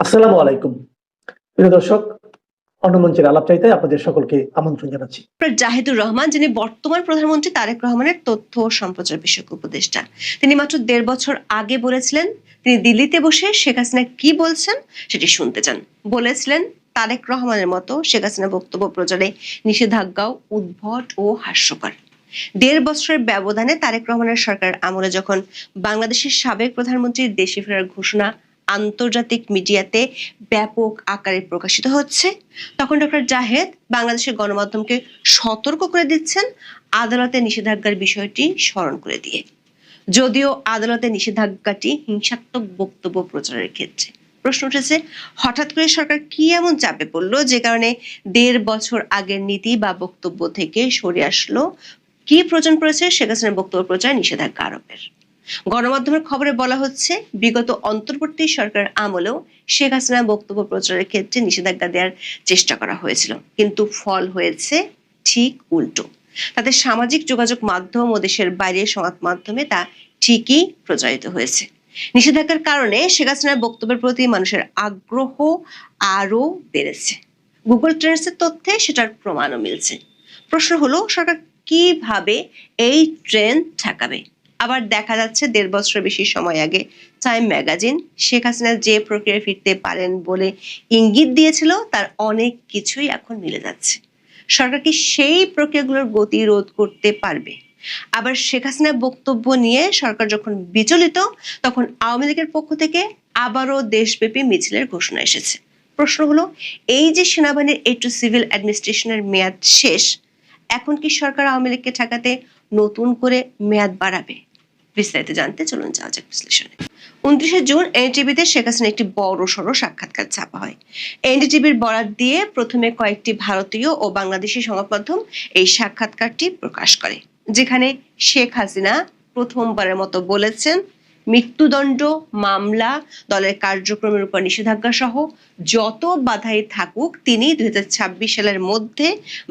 আসসালামু আলাইকুম। প্রিয় দর্শক, অন্যমঞ্চের আলাপচারিতায় আপনাদের সকলকে আমন্ত্রণ জানাচ্ছি। জাহিদুর রহমান, যিনি বর্তমান প্রধানমন্ত্রী তারেক রহমানের তথ্য ও সম্প্রচার বিষয়ক উপদেষ্টা, তিনি মাত্র ১.৫ বছর আগে বলেছিলেন তিনি দিল্লিতে বসে শেখ হাসিনা কি বলছেন সেটি শুনতে চান। বলেছিলেন তারেক রহমানের মতো শেখ হাসিনা বক্তব্য প্রচারে নিষেধাজ্ঞাও উদ্ভট ও হাস্যকর। ১.৫ বছরের ব্যবধানে তারেক রহমানের সরকার আমলে যখন বাংলাদেশের সাবেক প্রধানমন্ত্রীর দেশে ফেরার ঘোষণা আন্তর্জাতিক মিডিয়াতে ব্যাপক আকারে প্রকাশিত হচ্ছে, তখন ডক্টর জাহেদ বাংলাদেশের গণমাধ্যমকে সতর্ক করে দিচ্ছেন আদালতের নিষেধাজ্ঞার বিষয়টি স্মরণ করে দিয়ে। যদিও আদালতের নিষেধাজ্ঞাটি হিংসাত্মক বক্তব্য প্রচারের ক্ষেত্রে, প্রশ্ন উঠেছে হঠাৎ করে সরকার কি এমন চাপে পড়লো যে কারণে ১.৫ বছর আগের নীতি বা বক্তব্য থেকে সরে আসলো। কি প্রয়োজন পড়েছে শেখ হাসিনার বক্তব্য প্রচার নিষেধাজ্ঞা আরোপের? গণমাধ্যমের খবরে বলা হচ্ছে বিগত অন্তর্বর্তী সরকার আমলেও শেখ হাসিনার বক্তব্য প্রচারের ক্ষেত্রে নিষেধাজ্ঞা দেওয়ার চেষ্টা করা হয়েছিল, কিন্তু ফল হয়েছে ঠিক উল্টো। তাদের সামাজিক যোগাযোগ মাধ্যম ও দেশের বাইরের সংবাদ মাধ্যমে তা ঠিকই প্রচারিত হয়েছে। নিষেধাজ্ঞার কারণে শেখ হাসিনার বক্তব্যের প্রতি মানুষের আগ্রহ আরো বেড়েছে। গুগল ট্রেন্ডসের তথ্যে সেটার প্রমাণও মিলছে। প্রশ্ন হলো সরকার কিভাবে এই ট্রেন্ড ঠেকাবে? আবার দেখা যাচ্ছে ১.৫ বছরের বেশি সময় আগে টাইম ম্যাগাজিন শেখ হাসিনা যে প্রক্রিয়ায় ফিরতে পারেন বলে ইঙ্গিত দিয়েছিল তার অনেক কিছুই এখন মিলে যাচ্ছে। সরকার কি সেই প্রক্রিয়াগুলোর গতি রোধ করতে পারবে? আবার শেখ হাসিনার বক্তব্য নিয়ে সরকার যখন বিচলিত, তখন আওয়ামী লীগের পক্ষ থেকে আবারও দেশব্যাপী মিছিলের ঘোষণা এসেছে। প্রশ্ন হলো, এই যে সেনাবাহিনীর একটু সিভিল অ্যাডমিনিস্ট্রেশনের মেয়াদ শেষ, এখন কি সরকার আওয়ামী লীগকে ঠেকাতে নতুন করে মেয়াদ বাড়াবে? বিস্তারিত জানতে চলুন যাওয়া যাক বিশ্লেষণে। ২৯শে জুন এনডিটিভিতে শেখ হাসিনা একটি বড় সড়ো সাক্ষাৎকার ছাপা হয়। এনডিটিভির বরাত দিয়ে প্রথমে কয়েকটি ভারতীয় ও বাংলাদেশি সংবাদ মাধ্যম এই সাক্ষাৎকারটি প্রকাশ করে, যেখানে শেখ হাসিনা প্রথমবারের মতো বলেছেন মৃত্যুদণ্ড, মামলা, দলের কার্যক্রমের উপর নিষেধাজ্ঞা সহ যত বাধাই থাকুক তিনি ২০২৬ সালের মধ্যে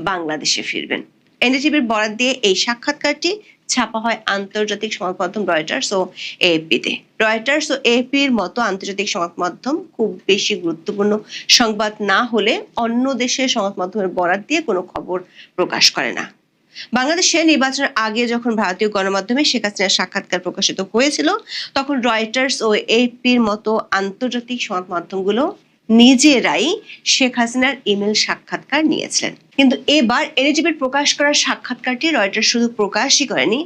বাংলাদেশে ফিরবেন। এনডিটিভির বরাত দিয়ে এই সাক্ষাৎকারটি ছাপা হয় আন্তর্জাতিক সংবাদ মাধ্যম রয়টার্স ও এএফপিতে। রয়টার্স ও এএফপির মতো আন্তর্জাতিক সংবাদ মাধ্যম খুব বেশি গুরুত্বপূর্ণ সংবাদ না হলে অন্য দেশের সংবাদ মাধ্যমের বরাত দিয়ে কোনো খবর প্রকাশ করে না। বাংলাদেশে নির্বাচনের আগে যখন ভারতীয় গণমাধ্যমে শেখ হাসিনার সাক্ষাৎকার প্রকাশিত হয়েছিল, তখন রয়টার্স ও এএফপির মতো আন্তর্জাতিক সংবাদ মাধ্যমগুলো নিজেরাই শেখ হাসিনার ইমেল সাক্ষাৎকার নিয়েছিলেন। কিন্তু এবার এনডিটিভির প্রকাশ করা সাক্ষাৎকারটি রয়টার্স শুধু প্রকাশই করেনি,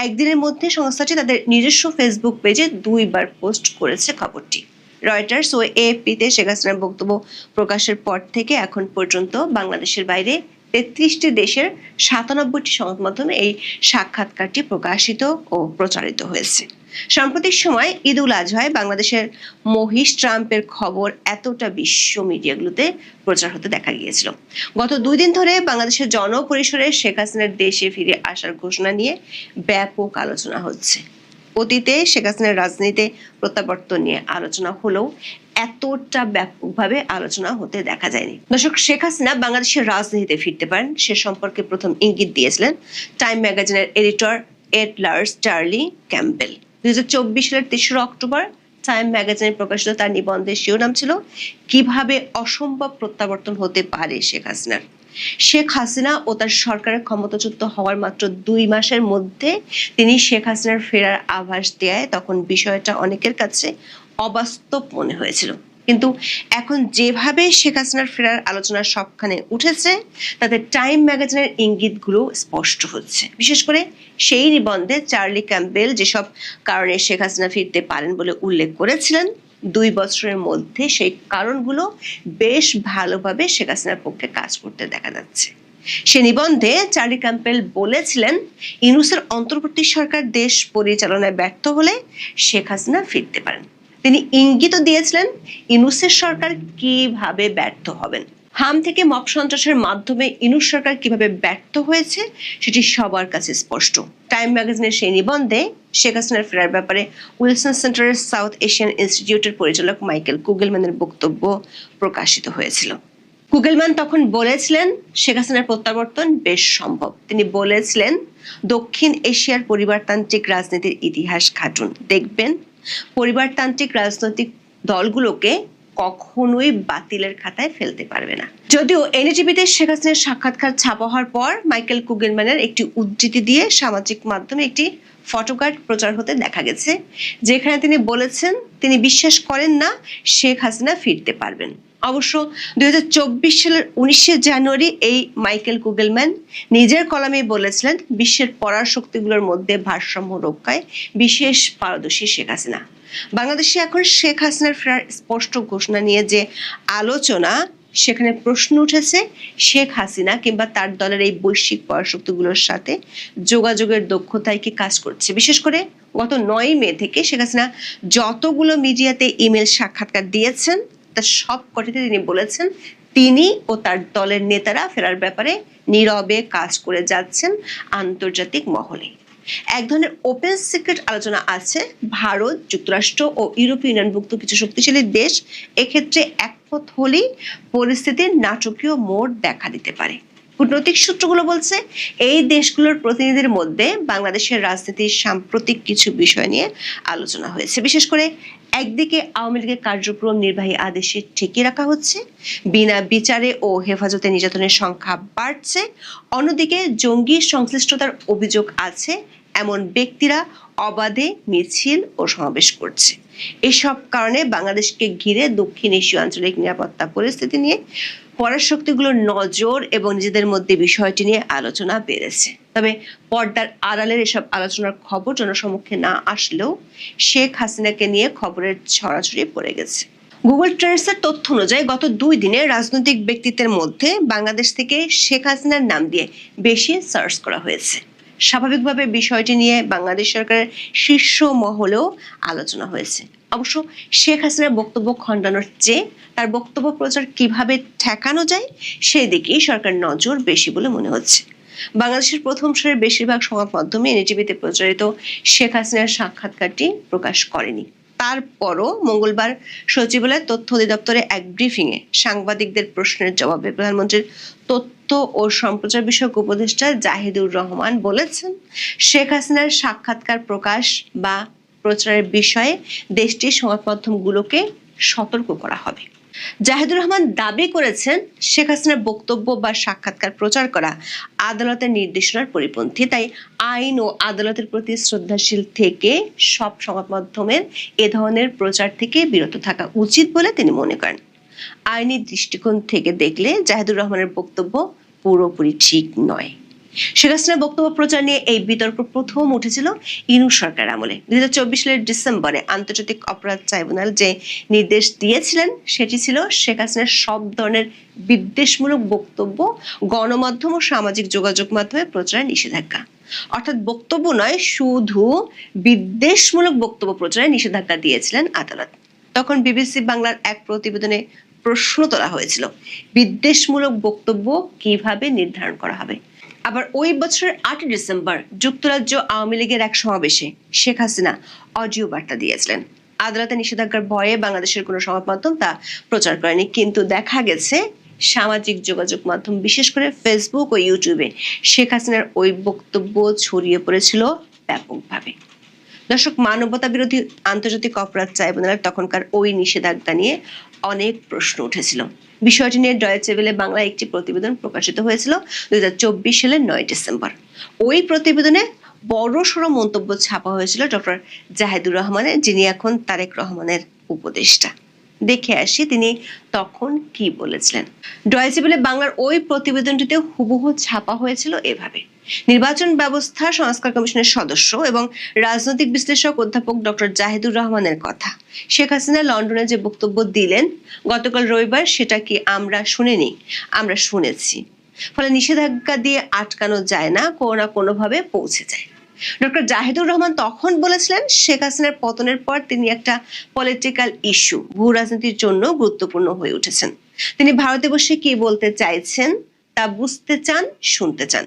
একদিনের মধ্যে সংস্থাটি তাদের নিজস্ব ফেসবুক পেজে ২ বার পোস্ট করেছে খবরটি। রয়টার্স ও এএফপিতে শেখ হাসিনার বক্তব্য প্রকাশের পর থেকে এখন পর্যন্ত বাংলাদেশের বাইরে ৩৩টি দেশের ৯৭টি সংবাদ মাধ্যমে এই সাক্ষাৎকারটি প্রকাশিত ও প্রচারিত হয়েছে। সাম্প্রতিক সময় ঈদ উল আজহায় বাংলাদেশের মহিষ ট্রাম্পের খবর এতটা বিশ্ব মিডিয়াগুলোতে প্রচার হতে দেখা গিয়েছিল। গত ২ দিন ধরে বাংলাদেশের জনপরিসরে শেখ হাসিনার দেশে ফিরে আসার ঘোষণা নিয়ে ব্যাপক আলোচনা হচ্ছে। অতীতে শেখ হাসিনার রাজনীতিতে প্রত্যাবর্তন নিয়ে আলোচনা হলেও এতটা ব্যাপকভাবে আলোচনা হতে দেখা যায়নি। দর্শক, শেখ হাসিনা বাংলাদেশের রাজনীতিতে ফিরতে পারেন সে সম্পর্কে প্রথম ইঙ্গিত দিয়েছিলেন টাইম ম্যাগাজিনের এডিটর এড লার্স চার্লি ক্যাম্পবেল। ২০২৪ সালের ৩রা অক্টোবর টাইম ম্যাগাজিনে প্রকাশিত তার নিবন্ধের শিরোনাম ছিল কিভাবে অসম্ভব প্রত্যাবর্তন হতে পারে শেখ হাসিনার। শেখ হাসিনা ও তার সরকারের ক্ষমতাচ্যুত হওয়ার মাত্র ২ মাসের মধ্যে তিনি শেখ হাসিনার ফেরার আভাস দেয়, তখন বিষয়টা অনেকের কাছে অবাস্তব মনে হয়েছিল। কিন্তু এখন যেভাবে শেখ হাসিনার ফেরার আলোচনা সবখানে উঠেছে, তাতে টাইম ম্যাগাজিনের ইঙ্গিতগুলো স্পষ্ট হচ্ছে। বিশেষ করে সেই নিবন্ধে চার্লি ক্যাম্পবেল যেসব কারণে শেখ হাসিনা ফিরতে পারেন বলে উল্লেখ করেছিলেন, ২ বছরের মধ্যে সেই কারণগুলো বেশ ভালোভাবে শেখ হাসিনার পক্ষে কাজ করতে দেখা যাচ্ছে। সে নিবন্ধে চার্লি ক্যাম্পবেল বলেছিলেন ইউনূসের অন্তর্বর্তী সরকার দেশ পরিচালনায় ব্যর্থ হলে শেখ হাসিনা ফিরতে পারেন। তিনি ইঙ্গিতও দিয়েছিলেন ইউনূসের সরকার কিভাবে ব্যর্থ হবেন। হাম থেকে মব সন্ত্রাসের মাধ্যমে ইউনূস সরকার কিভাবে ব্যর্থ হয়েছে সেটি সবার কাছে স্পষ্ট। টাইম ম্যাগাজিনের সেই নিবন্ধে শেখ হাসিনার ফেরার ব্যাপারে উইলসন সেন্টারের সাউথ এশিয়ান ইনস্টিটিউটের পরিচালক মাইকেল কুগেলম্যানের বক্তব্য প্রকাশিত হয়েছিল। কুগেলম্যান তখন বলেছিলেন শেখ হাসিনার প্রত্যাবর্তন বেশ সম্ভব। তিনি বলেছিলেন দক্ষিণ এশিয়ার পরিবারতান্ত্রিক রাজনীতির ইতিহাস ঘাটুন, দেখবেন পরিবারতান্ত্রিক রাজনৈতিক দলগুলোকে কখনোই বাতিলের খাতায় ফেলতে পারবে না। যদিও এনডিটিভিতে শেখ হাসিনার সাক্ষাৎকার ছাপা হওয়ার পর মাইকেল কুগেলম্যানের একটি উদ্ধৃতি দিয়ে সামাজিক মাধ্যমে একটি ফটোকার্ড প্রচার হতে দেখা গেছে, যেখানে তিনি বলেছেন তিনি বিশ্বাস করেন না শেখ হাসিনা ফিরতে পারবেন। অবশ্য 2024 সালের 19শে জানুয়ারি এই মাইকেল কুগেলম্যান নিজের কলামে বলেছিলেন বিশ্বের পরাশক্তিগুলোর মধ্যে ভারসাম্য রক্ষায় বিশেষ পারদর্শী শেখ হাসিনা। বাংলাদেশে এখন শেখ হাসিনার ফেরার স্পষ্ট ঘোষণা নিয়ে যে আলোচনা, সেখানে প্রশ্ন উঠেছে শেখ হাসিনা কিংবা তার দলের এই বৈশ্বিক পরাশক্তিগুলোর সাথে যোগাযোগের দক্ষতায় কি কাজ করছে। বিশেষ করে গত 9 মে থেকে শেখ হাসিনা যতগুলো মিডিয়াতে ইমেল সাক্ষাৎকার দিয়েছেন তার সব কটিতে তিনি বলেছেন তিনি ও তার দলের নেতারা ফেরার ব্যাপারে নীরবে কাজ করে যাচ্ছেন আন্তর্জাতিক মহলে। এক ধরনের ওপেন সিক্রেট আলোচনা আছে, ভারত, যুক্তরাষ্ট্র ও ইউরোপীয় ইউনিয়নভুক্ত কিছু শক্তিশালী দেশ এক্ষেত্রে একমত হলেই পরিস্থিতির নাটকীয় মোড় দেখা দিতে পারে। কূটনৈতিক সূত্রগুলো বলছে এই দেশগুলোর প্রতিনিধিদের মধ্যে বাংলাদেশের রাজনীতির সাম্প্রতিক কিছু বিষয় নিয়ে আলোচনা হয়েছে। বিশেষ করে একদিকে আওয়ামী লীগের কার্যক্রম নির্বাহী আদেশে ঠেকিয়ে রাখা হচ্ছে, বিনা বিচারে ও হেফাজতে নির্যাতনের সংখ্যা বাড়ছে, অন্যদিকে জঙ্গি সংশ্লিষ্টতার অভিযোগ আছে এমন ব্যক্তিরা অবাধে মিছিল ও সমাবেশ করছে। এসব কারণে বাংলাদেশকে ঘিরে দক্ষিণ এশীয় আঞ্চলিক নিরাপত্তা পরিস্থিতি নিয়ে পরাশক্তিগুলোর নজর এবং নিজেদের মধ্যে বিষয়টি নিয়ে আলোচনা বেড়েছে। তবে পর্দার আড়ালের এসব আলোচনার খবর জনসমক্ষে না আসলেও শেখ হাসিনাকে নিয়ে খবরের ছড়াছড়ি পড়ে গেছে। গুগল ট্রেন্ডসের তথ্য অনুযায়ী গত 2 দিনে রাজনৈতিক ব্যক্তিত্বের মধ্যে বাংলাদেশ থেকে শেখ হাসিনার নাম দিয়ে বেশি সার্চ করা হয়েছে। স্বাভাবিকভাবে বিষয়টি নিয়ে বাংলাদেশ সরকারের শীর্ষ মহলেও আলোচনা হয়েছে। অবশ্য শেখ হাসিনার বক্তব্য খণ্ডানোর চেয়ে তার বক্তব্য প্রচার কিভাবে ঠেকানো যায় সেই দিকেই সরকার নজর বেশি বলে মনে হচ্ছে। বাংলাদেশের প্রথম সারির বেশিরভাগ সংবাদ মাধ্যমে এনডিটিভিতে প্রচারিত শেখ হাসিনার সাক্ষাৎকারটি প্রকাশ করেনি। তারপরও মঙ্গলবার সচিবালয় তথ্য অধিদপ্তরে এক ব্রিফিংয়ে সাংবাদিকদের প্রশ্নের জবাবে প্রধানমন্ত্রীর তথ্য ও সম্প্রচার বিষয়ক উপদেষ্টা জাহিদুর রহমান বলেছেন শেখ হাসিনার সাক্ষাৎকার প্রকাশ বা প্রচারের বিষয়ে দেশটির সংবাদ মাধ্যমগুলোকে সতর্ক করা হবে। জাহিদুর রহমান দাবি করেছেন শেখ হাসিনার বক্তব্য বা সাক্ষাৎকার প্রচার করা আদালতের নির্দেশনার পরিপন্থী, তাই আইন ও আদালতের প্রতি শ্রদ্ধাশীল থেকে সব সংবাদ মাধ্যমের এ ধরনের প্রচার থেকে বিরত থাকা উচিত বলে তিনি মনে করেন। আইনি দৃষ্টিকোণ থেকে দেখলে জাহিদুর রহমানের বক্তব্য পুরোপুরি ঠিক নয়। শেখ হাসিনার বক্তব্য প্রচার নিয়ে এই বিতর্ক প্রথম উঠেছিল ইনু সরকার আমলে। 2024 সালের ডিসেম্বরে আন্তর্জাতিক অপরাধ ট্রাইব্যুনাল যে নির্দেশ দিয়েছিলেন সেটি ছিল শেখ হাসিনার সব ধরনের বিদ্বেষমূলক বক্তব্য গণমাধ্যম ও সামাজিক যোগাযোগ মাধ্যমে প্রচারের নিষেধাজ্ঞা। অর্থাৎ বক্তব্য নয়, শুধু বিদ্বেষমূলক বক্তব্য প্রচারে নিষেধাজ্ঞা দিয়েছিলেন আদালত। তখন বিবিসি বাংলার এক প্রতিবেদনে প্রশ্ন তোলা হয়েছিল বিদ্বেষমূলক বক্তব্য কিভাবে নির্ধারণ করা হবে। আবার ওই বছরের 8 ডিসেম্বর যুক্তরাজ্য আওয়ামী লীগের এক সমাবেশে শেখ হাসিনা অডিও বার্তা দিয়েছিলেন। আদালতের নিষেধাজ্ঞার ভয়ে বাংলাদেশের কোনো সংবাদ মাধ্যম তা প্রচার করেনি, কিন্তু দেখা গেছে সামাজিক যোগাযোগ মাধ্যম বিশেষ করে ফেসবুক ও ইউটিউবে শেখ হাসিনার ওই বক্তব্য ছড়িয়ে পড়েছিল ব্যাপকভাবে। দর্শক, মানবতা বিরোধী আন্তর্জাতিক অপরাধ ট্রাইব্যুনালের তখনকার ওই নিষেধাজ্ঞা নিয়ে অনেক প্রশ্ন উঠেছিল। বিষয়টি নিয়ে ডয়েচে ভেলে বাংলায় একটি প্রতিবেদন প্রকাশিত হয়েছিল 2024 সালের 9 ডিসেম্বর। ওই প্রতিবেদনে বড়সড় মন্তব্য ছাপা হয়েছিল ডক্টর জাহিদুর রহমানের, যিনি এখন তারেক রহমানের উপদেষ্টা। দেখে আসি তিনি তখন কি বলেছিলেন। ডয়েচে ভেলে বাংলার ওই প্রতিবেদনটিতে হুবহু ছাপা হয়েছিল এভাবে: নির্বাচন ব্যবস্থা সংস্কার কমিশনের সদস্য এবং রাজনৈতিক বিশ্লেষক অধ্যাপক ডক্টর জাহিদুর রহমানের কথা, শেখ হাসিনা লন্ডনে যে বক্তব্য দিলেন গতকাল রবিবার, সেটা কি আমরা শুনিনি? আমরা শুনেছি। ফলে নিষেধাজ্ঞা দিয়ে আটকানো যায় না, কোনো না কোনোভাবে পৌঁছে যায়। ডক্টর জাহিদুর রহমান তখন বলেছিলেন শেখ হাসিনার পতনের পর তিনি একটা পলিটিক্যাল ইস্যু, ভূ রাজনীতির জন্য গুরুত্বপূর্ণ হয়ে উঠেছেন। তিনি ভারতে বসে কি বলতে চাইছেন তা বুঝতে চান, শুনতে চান।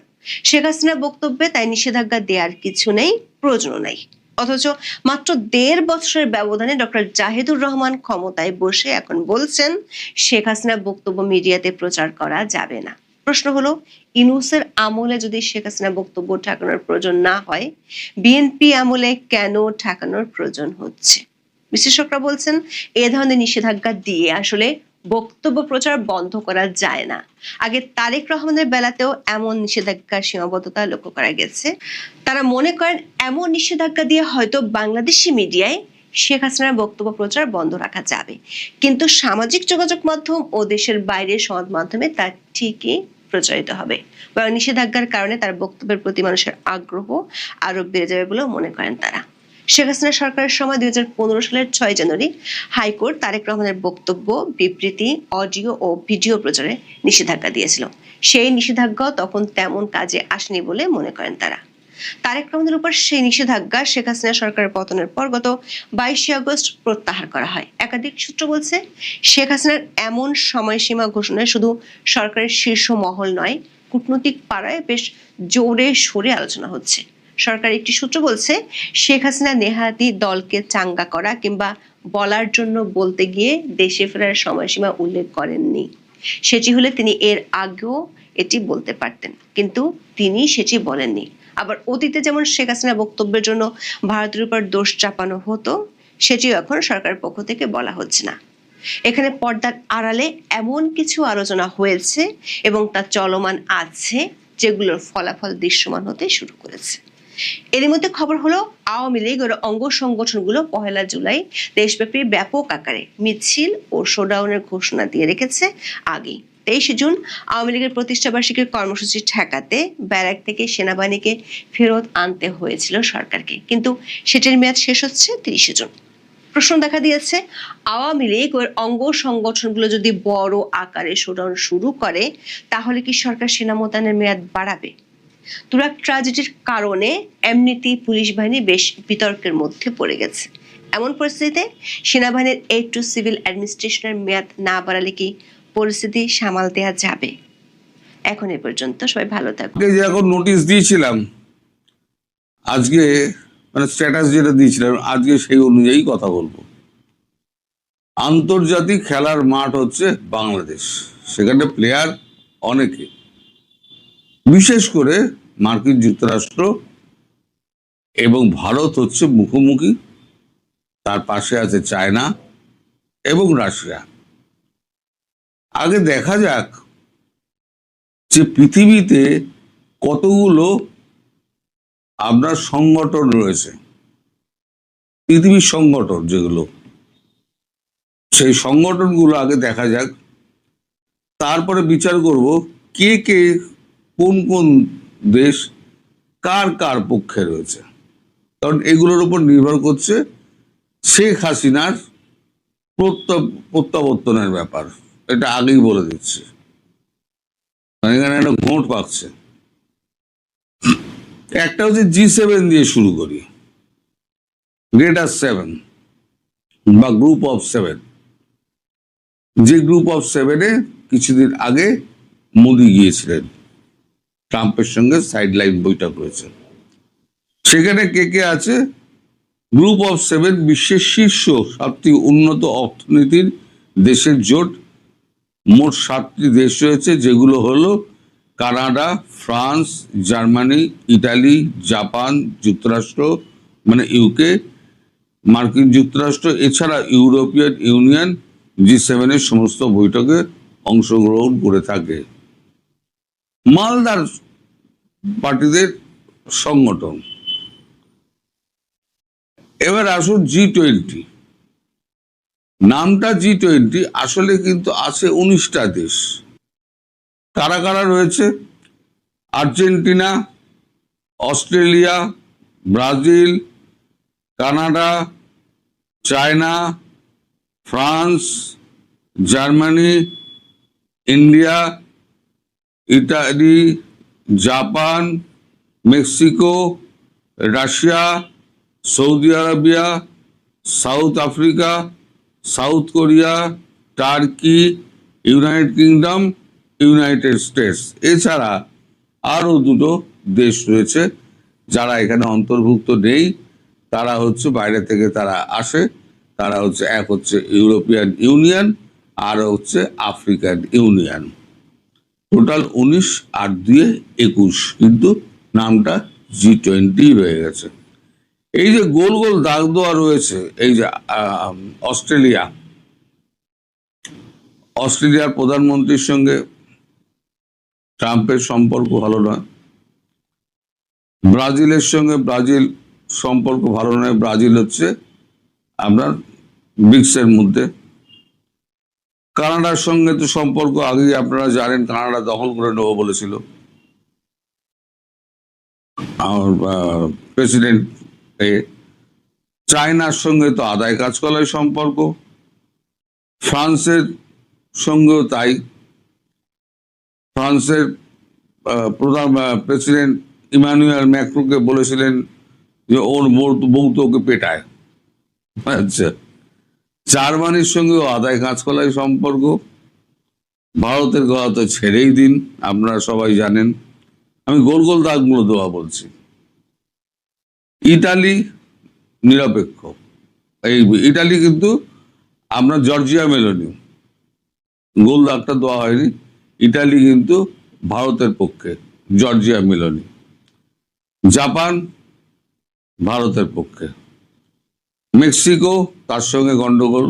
শেখ হাসিনার বক্তব্যে তাই নিষেধাজ্ঞা দেওয়ার কিছু নেই, প্রয়োজন নাই। অথচ মাত্র 1.5 বছরের ব্যবধানে ডক্টর জাহিদুর রহমান ক্ষমতায় বসে এখন বলছেন শেখ হাসিনার বক্তব্য মিডিয়াতে প্রচার করা যাবে না। প্রশ্ন হলো, ইউনূসের আমলে যদি শেখ হাসিনার বক্তব্য ঠেকানোর প্রয়োজন না হয়, বিএনপি আমলে কেন ঠেকানোর প্রয়োজন হচ্ছে? বিশ্লেষকরা বলছেন এ ধরনের নিষেধাজ্ঞা দিয়ে আসলে বক্তব্য প্রচার বন্ধ করা যায় না। আগে তারেক রহমানের বেলাতেও এমন নিষেধাজ্ঞার সীমাবদ্ধতা লক্ষ্য করা গেছে। তারা মনে করেন এমন নিষেধাজ্ঞা দিয়ে হয়তো বাংলাদেশি মিডিয়ায় শেখ হাসিনার বক্তব্য প্রচার বন্ধ রাখা যাবে, কিন্তু সামাজিক যোগাযোগ মাধ্যম ও দেশের বাইরের সংবাদ মাধ্যমে তা ঠিকই প্রচারিত হবে। বরং নিষেধাজ্ঞার কারণে তার বক্তব্যের প্রতি মানুষের আগ্রহ আরো বেড়ে যাবে বলেও মনে করেন তারা। শেখ হাসিনা সরকারের সময় 2015 সালের 6 জানুয়ারি হাইকোর্ট তারেক রহমানের বক্তব্য, বিবৃতি, অডিও ও ভিডিও প্রচারে নিষেধাজ্ঞা দিয়েছিল। সেই নিষেধাজ্ঞা তখন তেমন কাজে আসেনি বলে মনে করেন তারা। তারেক রহমানের উপর সেই নিষেধাজ্ঞা শেখ হাসিনা সরকারের পতনের পর গত 22 আগস্ট প্রত্যাহার করা হয়। একাধিক সূত্র বলছে শেখ হাসিনার এমন সময়সীমা ঘোষণায় শুধু সরকারের শীর্ষ মহল নয়, কূটনৈতিক পাড়ায় বেশ জোরে সোরে আলোচনা হচ্ছে। সরকার একটি সূত্র বলছে শেখ হাসিনা নেহাতি দলকে চাঙ্গা করা কিংবা বলার জন্য বলতে গিয়ে দেশে ফেরার সময়সীমা উল্লেখ করেননি। সেটি হলে তিনি এর আগেও এটি বলতে পারতেন, কিন্তু তিনি সেটি বলেননি। আবার অতীতে যেমন শেখ হাসিনা বক্তব্যের জন্য ভারতের উপর দোষ চাপানো হতো, সেটিও এখন সরকারের পক্ষ থেকে বলা হচ্ছে না। এখানে পর্দার আড়ালে এমন কিছু আলোচনা হয়েছে এবং তা চলমান আছে যেগুলোর ফলাফল দৃশ্যমান হতে শুরু করেছে। এর মধ্যে খবর হলো আওয়ামী লীগ ওর অঙ্গ সংগঠনগুলো 1 জুলাই দেশব্যাপী ব্যাপক আকারে মিছিল ও শোডাউনের ঘোষণা দিয়ে রেখেছে আগেই। 23 জুন আওয়ামী লীগের প্রতিষ্ঠাবার্ষিকীর কর্মসূচি ঠেকাতে ব্যারাক থেকে সেনাবাহিনীকে ফেরত আনতে হয়েছিল সরকারকে, কিন্তু সেটির মেয়াদ শেষ হচ্ছে 30 জুন। প্রশ্ন দেখা দিয়েছে আওয়ামী লীগ ওর অঙ্গ সংগঠনগুলো যদি বড় আকারে শোডাউন শুরু করে তাহলে কি সরকার সেনা মোতায়েনের মেয়াদ বাড়াবে? তুরাগ ট্র্যাজেডির কারণে এমনিতেই পুলিশ বাহিনী বেশ বিতর্কের মধ্যে পড়ে গেছে। এমন পরিস্থিতিতে সেনাবাহিনীর এইড টু সিভিল অ্যাডমিনিস্ট্রেশনের মেয়াদ না বাড়ালে কি পরিস্থিতি সামাল দেওয়া যাবে? এখন এ পর্যন্ত, সবাই ভালো থাকুন। যে এখন নোটিশ দিয়েছিলাম আজকে, মানে স্ট্যাটাস যেটা দিয়েছিলাম আজকে সেই অনুযায়ী কথা বলবো। আন্তর্জাতিক খেলার মাঠ হচ্ছে বাংলাদেশ, সেখানে প্লেয়ার অনেকে, বিশেষ করে মার্কিন যুক্তরাষ্ট্র এবং ভারত হচ্ছে মুখোমুখি, তার পাশে আছে চায়না এবং রাশিয়া। আগে দেখা যাক যে পৃথিবীতে কতগুলো আপনার সংগঠন রয়েছে, পৃথিবীর সংগঠন যেগুলো, সেই সংগঠনগুলো আগে দেখা যাক, তারপরে বিচার করব কে কে কোন কোন দেশ কার কার পক্ষে রয়েছে। কারণ এগুলোর উপর নির্ভর করছে শেখ হাসিনার প্রত্যাবর্তনের ব্যাপার। এটা আগেই বলে দিচ্ছি, এখানে একটা ঘোট পাকছে। একটা হচ্ছে G7 দিয়ে শুরু করি, গ্রেটার 7 বা গ্রুপ অফ 7। যে গ্রুপ অফ 7-এ কিছুদিন আগে মোদি গিয়েছিলেন, ট্রাম্পের সঙ্গে সাইডলাইন বৈঠক হয়েছে। সেখানে কে কে আছে? গ্রুপ অফ 7 বিশ্বের শীর্ষ 7টি উন্নত অর্থনীতির দেশের জোট। মোট 7টি দেশ রয়েছে, যেগুলো হলো Canada, France, Germany, Italy, Japan, যুক্তরাষ্ট্র মানে ইউকে, মার্কিন যুক্তরাষ্ট্র, এছাড়া ইউরোপিয়ান ইউনিয়ন G7-এর সমস্ত বৈঠকে অংশগ্রহণ করে থাকে। মালদার পার্টিদের সংগঠন। এবার আসুন G20। নামটা G20, আসলে কিন্তু আছে 19টা দেশ। কারা কারা রয়েছে? Argentina, Australia, Brazil, Canada, China, France, Germany, India, Italy, Japan, Mexico, Russia, Saudi Arabia, south Africa, south Korea, turkey, United kingdom, United states. এছাড়া আরও 2টো দেশ রয়েছে যারা এখানে অন্তর্ভুক্ত নেই, তারা হচ্ছে বাইরে থেকে তারা আসে। তারা হচ্ছে, এক হচ্ছে ইউরোপিয়ান ইউনিয়ন আর হচ্ছে আফ্রিকান ইউনিয়ন। টোটাল 19 আর 2 21, কিন্তু নামটা G20 রয়ে গেছে। এই যে গোল গোল দাগ দেওয়া রয়েছে, এই যে অস্ট্রেলিয়ার প্রধানমন্ত্রীর সঙ্গে ট্রাম্পের সম্পর্ক ভালো নয়, ব্রাজিলের সঙ্গে ব্রাজিল সম্পর্ক ভালো নয়। ব্রাজিল হচ্ছে আপনার ব্রিক্সের মধ্যে। কানাডার সঙ্গে তো সম্পর্ক আগেই আপনারা জানেন, কানাডা দখল করে নেবো বলেছিল আমার প্রেসিডেন্ট। চায়নার সঙ্গে তো আদায় কাজ করার সম্পর্ক, ফ্রান্সের সঙ্গেও তাই। ফ্রান্সের প্রধান প্রেসিডেন্ট ইমানুয়েল ম্যাক্রোকে বলেছিলেন যে ওর বউ তো ওকে পেটায়। আচ্ছা, জার্মানির সঙ্গেও আদায় কাজ করার সম্পর্ক। ভারতের কথা তো ছেড়েই দিন, আপনারা সবাই জানেন। আমি গোল গোল দাগগুলো দেওয়া বলছি। ইতালি নিরপেক্ষ, এই ইটালি কিন্তু আপনার জর্জিয়া মেলোনি, গোল দাগটা দেওয়া হয়নি। ইটালি কিন্তু ভারতের পক্ষে, জর্জিয়া মেলোনি। জাপান ভারতের পক্ষে। মেক্সিকো, তার সঙ্গে গন্ডগোল।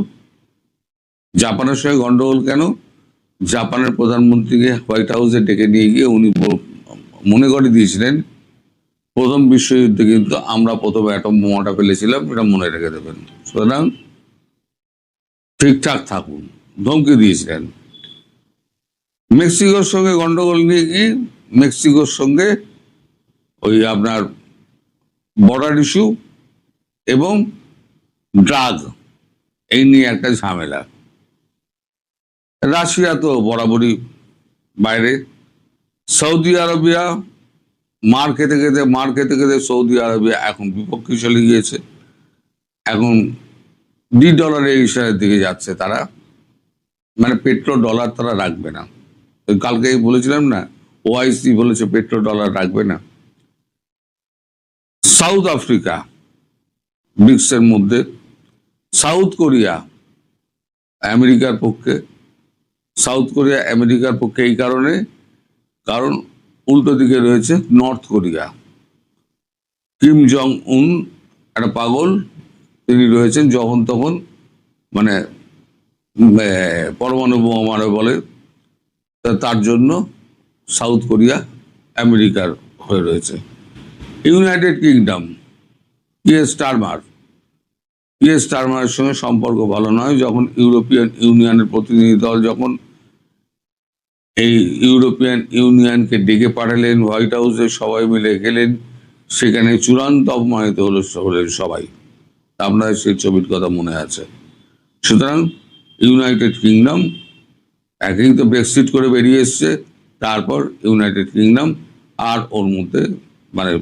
জাপানের সঙ্গে গন্ডগোল কেন? জাপানের প্রধানমন্ত্রীকে হোয়াইট হাউসে ডেকে নিয়ে গিয়ে উনি মনে করে দিয়েছিলেন প্রথম বিশ্বযুদ্ধে কিন্তু আমরা প্রথম অ্যাটম বোমাটা ফেলেছিলাম, এটা মনে রেখে দেবেন, সুতরাং ঠিকঠাক থাকুন, ধমকি দিয়েছিলেন। মেক্সিকোর সঙ্গে গন্ডগোল নিয়ে কি, মেক্সিকোর সঙ্গে ওই আপনার বর্ডার ইস্যু এবং ড্রাগ, এই নিয়ে একটা ঝামেলা। রাশিয়া তো বরাবরই বাইরে। সৌদি আরবিয়া মার খেতে খেতে সৌদি আরবিয়া এখন বিপক্ষে চলে গিয়েছে। এখন $2 ইশারের দিকে যাচ্ছে তারা, মানে পেট্রো ডলার তারা রাখবে না। কালকেই বলেছিলাম না, ওআইসি বলেছে পেট্রো ডলার রাখবে না। সাউথ আফ্রিকা ব্রিক্সের মধ্যে। সাউথ কোরিয়া আমেরিকার পক্ষে। সাউথ কোরিয়া আমেরিকার পক্ষে এই কারণে, কারণ উল্টো দিকে রয়েছে নর্থ কোরিয়া। কিম জং উন একটা পাগল, তিনি রয়েছেন যখন তখন মানে পরমাণু বোমা মারে বলে, তার জন্য সাউথ কোরিয়া আমেরিকার হয়ে রয়েছে। ইউনাইটেড কিংডম, স্টারমারের সঙ্গে সম্পর্ক ভালো নয়। যখন ইউরোপিয়ান ইউনিয়নের প্রতিনিধি দল যখন এই ইউরোপিয়ান ইউনিয়নকে ডেকে পাঠালেন হোয়াইট হাউসে, সবাই মিলে গেলেন, সেখানে চূড়ান্ত অপমানিত হলেন সবাই। আপনার সেই ছবির কথা মনে আছে। সুতরাং ইউনাইটেড কিংডম একেই তো ব্রেক্সিট করে বেরিয়ে এসছে, তারপর ইউনাইটেড কিংডম আর ওর মধ্যে মানে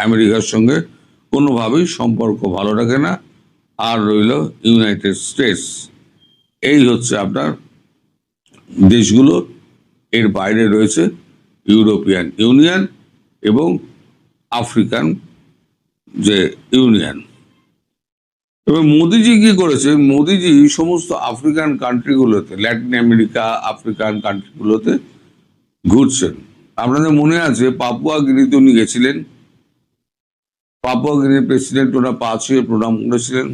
আমেরিকার সঙ্গে কোনোভাবেই সম্পর্ক ভালো রাখে না। আর রইল ইউনাইটেড স্টেটস। এই হচ্ছে আপনার দেশগুলো। এর বাইরে রয়েছে ইউরোপিয়ান ইউনিয়ন এবং আফ্রিকান যে ইউনিয়ন। এবার মোদিজি কি করেছে, মোদিজি সমস্ত আফ্রিকান কান্ট্রিগুলোতে, ল্যাটিন আমেরিকা, আফ্রিকান কান্ট্রিগুলোতে ঘুরছেন। আপনাদের মনে আছে পাপুয়া গিনিতে উনি গেছিলেন। পাপুয়া গিনির প্রেসিডেন্ট ওরা পা ছুঁয়ে প্রণাম করেছিলেন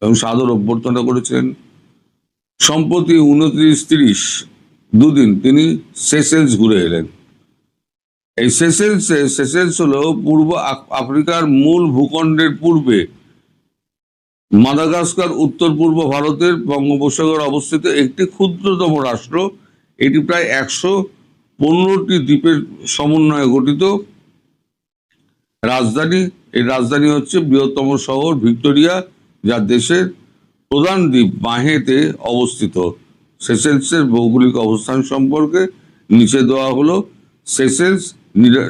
এবং সাদর অভ্যর্থনা করেছিলেন। সম্প্রতি 29-30 দুদিন তিনি সেশেলস ঘুরে এলেন। এই সেশেলস হলো পূর্ব আফ্রিকার মূল ভূখণ্ডের পূর্বে মাদাগাস্কার উত্তর পূর্ব ভারতের বঙ্গোপসাগর অবস্থিত একটি ক্ষুদ্রতম রাষ্ট্র। এটি প্রায় 115টি দ্বীপের সমন্বয়ে গঠিত। এই রাজধানী হচ্ছে বৃহত্তম শহর ভিক্টোরিয়া, যা দেশের প্রধান দ্বীপ মাহেতে অবস্থিত। সেশেলসের ভৌগোলিক অবস্থান সম্পর্কে নিচে দেওয়া হলো। সেশেলস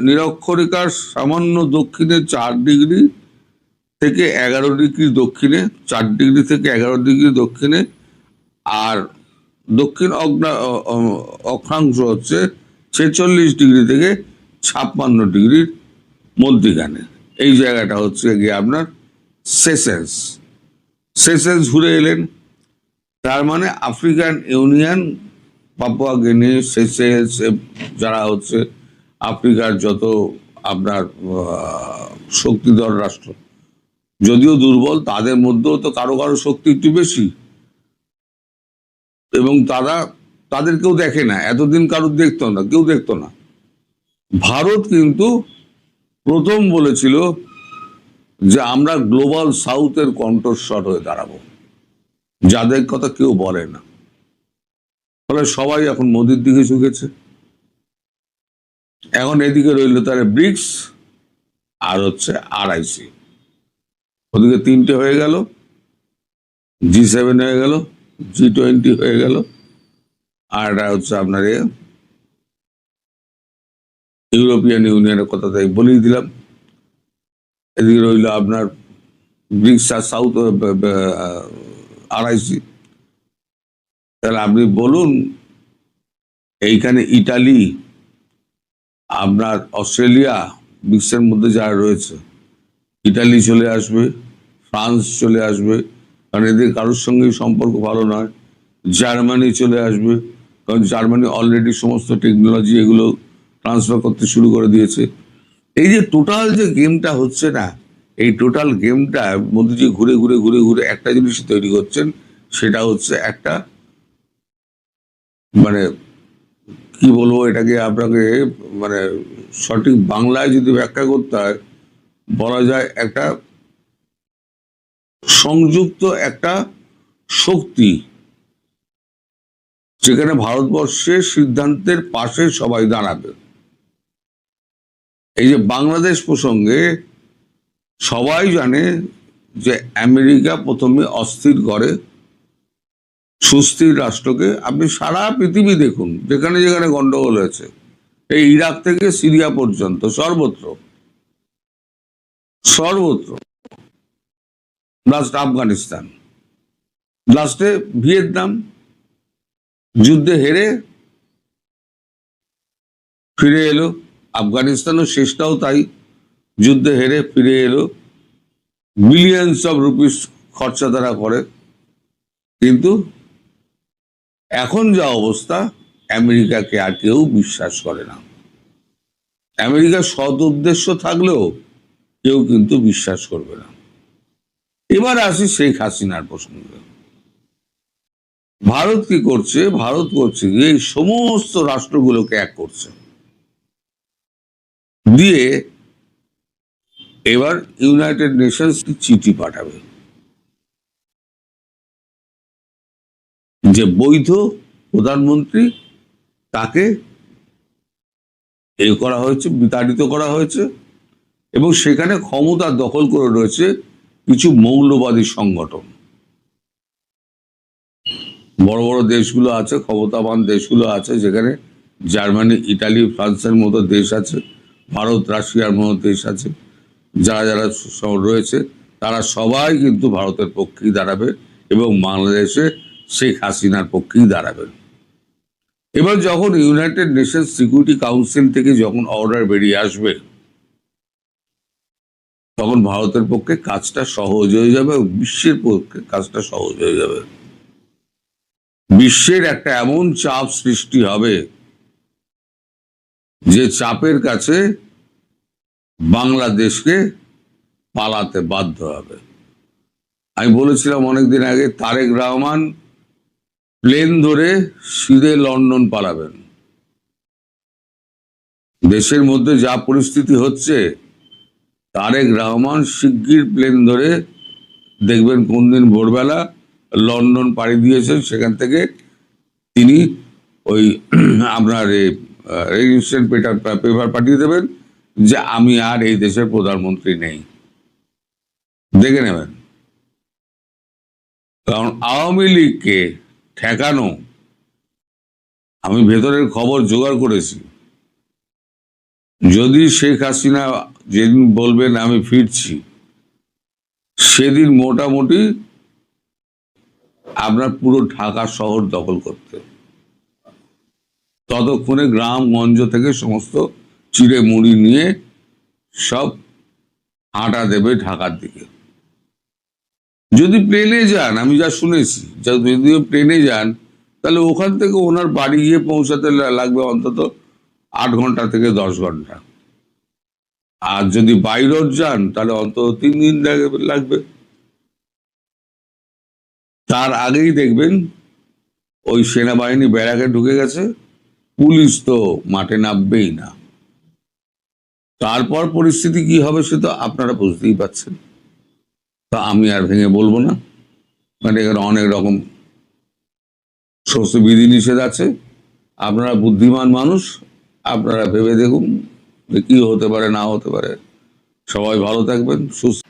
নিরক্ষরেখার সামান্য দক্ষিণে 4 ডিগ্রি থেকে 11 ডিগ্রি দক্ষিণে, 4 ডিগ্রি থেকে 11 ডিগ্রি দক্ষিণে, আর দক্ষিণ অক্ষাংশ হচ্ছে 46 ডিগ্রি থেকে 56 ডিগ্রির মধ্যিখানে। এই জায়গাটা হচ্ছে গিয়ে আপনার সেশেলস ঘুরে এলেন। তার মানে আফ্রিকান ইউনিয়ন, পাপুয়া গিনি, সেশেলস, যারা হচ্ছে আফ্রিকার যত আপনার শক্তিধর রাষ্ট্র, যদিও দুর্বল, তাদের মধ্যেও তো কারো কারো শক্তি একটু বেশি, এবং তাদের কেউ দেখে না, এতদিন কারোর দেখতো না, কেউ দেখতো না। ভারত কিন্তু প্রথম বলেছিল যে আমরা গ্লোবাল সাউথের কণ্ঠস্বর হয়ে দাঁড়াবো, যাদের কথা কেউ বলে না। ফলে সবাই এখন মোদির দিকে ঝুঁকেছে। এখন এদিকে রইল তারা ব্রিক্স আর হচ্ছে RIC, ওদিকে 3টে হয়ে গেল, G7 হয়ে গেল, G20 হয়ে গেল, আর এটা হচ্ছে আপনার ইউরোপিয়ান ইউনিয়নের কথা তাই বলেই দিলাম। এদিকে রইল আপনার ব্রিক্স আর সাউথ RIC। তাহলে আপনি বলুন, এইখানে ইটালি, আপনার অস্ট্রেলিয়া, ব্রিক্সের মধ্যে যারা রয়েছে, ইটালি চলে আসবে, ফ্রান্স চলে আসবে, কারণ এদের কারোর সঙ্গেই সম্পর্ক ভালো নয়। জার্মানি চলে আসবে, কারণ জার্মানি অলরেডি সমস্ত টেকনোলজি এগুলো ট্রান্সফার করতে শুরু করে দিয়েছে। এই যে টোটাল যে গেমটা হচ্ছে না, এই টোটাল গেমটা মোদিজি ঘুরে ঘুরে ঘুরে ঘুরে একটা জিনিস তৈরি করছেন, সেটা হচ্ছে একটা, মানে কি বলবো এটাকে আপনাকে, মানে সঠিক বাংলায় যদি ব্যাখ্যা করতে হয়, বলা যায় একটা সংযুক্ত একটা শক্তি, যেখানে ভারতবর্ষের সিদ্ধান্তের পাশে সবাই দাঁড়াবে। এই যে বাংলাদেশ প্রসঙ্গে সবাই জানে যে আমেরিকা প্রথমে অস্থির করে সুস্থির রাষ্ট্রকে। আপনি সারা পৃথিবী দেখুন, যেখানে যেখানে গন্ডগোল হয়েছে, এই ইরাক থেকে সিরিয়া পর্যন্ত, সর্বত্র সর্বত্র, লাস্ট আফগানিস্তান, লাস্টে ভিয়েতনাম, যুদ্ধে হেরে ফিরে এলো। আফগানিস্তানও শেষটাও তাই, যুদ্ধে হেরে ফিরে এলো, বিলিয়ন্স অফ রুপিস খরচা তারা করে। কিন্তু এখন যা অবস্থা, আমেরিকাকে আর কেউ বিশ্বাস করে না। আমেরিকার সৎ উদ্দেশ্য থাকলেও কেউ কিন্তু বিশ্বাস করবে না। এবার আসি শেখ হাসিনার প্রসঙ্গে। ভারত কি করছে? ভারত করছে এই সমস্ত রাষ্ট্রগুলোকে এক করছে, দিয়ে এবার ইউনাইটেড নেশনস কি চিঠি পাঠাবে যে বৈধ প্রধানমন্ত্রী, তাকে করা হয়েছে, বিতাড়িত করা হয়েছে, এবং সেখানে ক্ষমতা দখল করে রয়েছে কিছু মৌলবাদী সংগঠন। বড় বড় দেশগুলো আছে, ক্ষমতাবান দেশগুলো আছে, যেখানে জার্মানি, ইটালি, ফ্রান্সের মতো দেশ আছে, ভারত, রাশিয়ার মতো দেশ আছে। যারা যারা রয়েছে তারা সবাই কিন্তু ভারতের পক্ষেই দাঁড়াবে এবং বাংলাদেশে শেখ হাসিনার পক্ষেই দাঁড়াবেন। এবার যখন ইউনাইটেড নেশনস সিকিউরিটি কাউন্সিল থেকে যখন অর্ডার বেরিয়ে আসবে, তখন ভারতের পক্ষে কাজটা সহজ হয়ে যাবে, বিশ্বের পক্ষে কাজটা সহজ হয়ে যাবে। বিশ্বের একটা এমন চাপ সৃষ্টি হবে যে চাপের কাছে বাংলাদেশকে পালাতে বাধ্য হবে। আমি বলেছিলাম অনেকদিন আগে, তারেক রহমান প্লেন ধরে সিধে লন্ডন পালাবেন। দেশের মধ্যে যা পরিস্থিতি হচ্ছে, তারেক রহমান শিগগির প্লেন ধরে দেখবেন কোন দিন ভোরবেলা লন্ডন পাড়ি দিয়েছেন, সেখান থেকে তিনি ওই আপনার রেজিস্ট্রেশন পেপার পাঠিয়ে দেবেন যে আমি আর এই দেশের প্রধানমন্ত্রী নেই, দেখে নেবেন। কারণ আওয়ামী লীগকে ঠেকানো, আমি ভেতরের খবর জোগাড় করেছি, যদি শেখ হাসিনা যেদিন বলবেন আমি ফিরছি, সেদিন মোটামুটি আপনার পুরো ঢাকা শহর দখল করতে, ততক্ষণে গ্রামগঞ্জ থেকে সমস্ত চিড়ে মুড়ি নিয়ে সব হাঁটা দেবে ঢাকার দিকে। যদি প্লেনে যান, আমি যা শুনেছি, যদি প্লেনে যান, তাহলে ওখান থেকে ওনার বাড়ি গিয়ে পৌঁছাতে লাগবে অন্তত 8 ঘন্টা থেকে 10 ঘন্টা। আর যদি বাই রোড যান তাহলে অন্তত 3 দিন লাগবে। তার আগেই দেখবেন ওই সেনাবাহিনী ব্যারাকে ঢুকে গেছে, পুলিশ তো মাঠে নামবেই না। তারপর পরিস্থিতি কি হবে সে তো আপনারা বুঝতেই পারছেন, তা আমি আর ভেঙে বলবো না। মানে এখানে অনেক রকম সমস্ত বিধিনিষেধ আছে। আপনারা বুদ্ধিমান মানুষ, আপনারা ভেবে দেখুন যে কি হতে পারে না হতে পারে। সবাই ভালো থাকবেন, সুস্থ।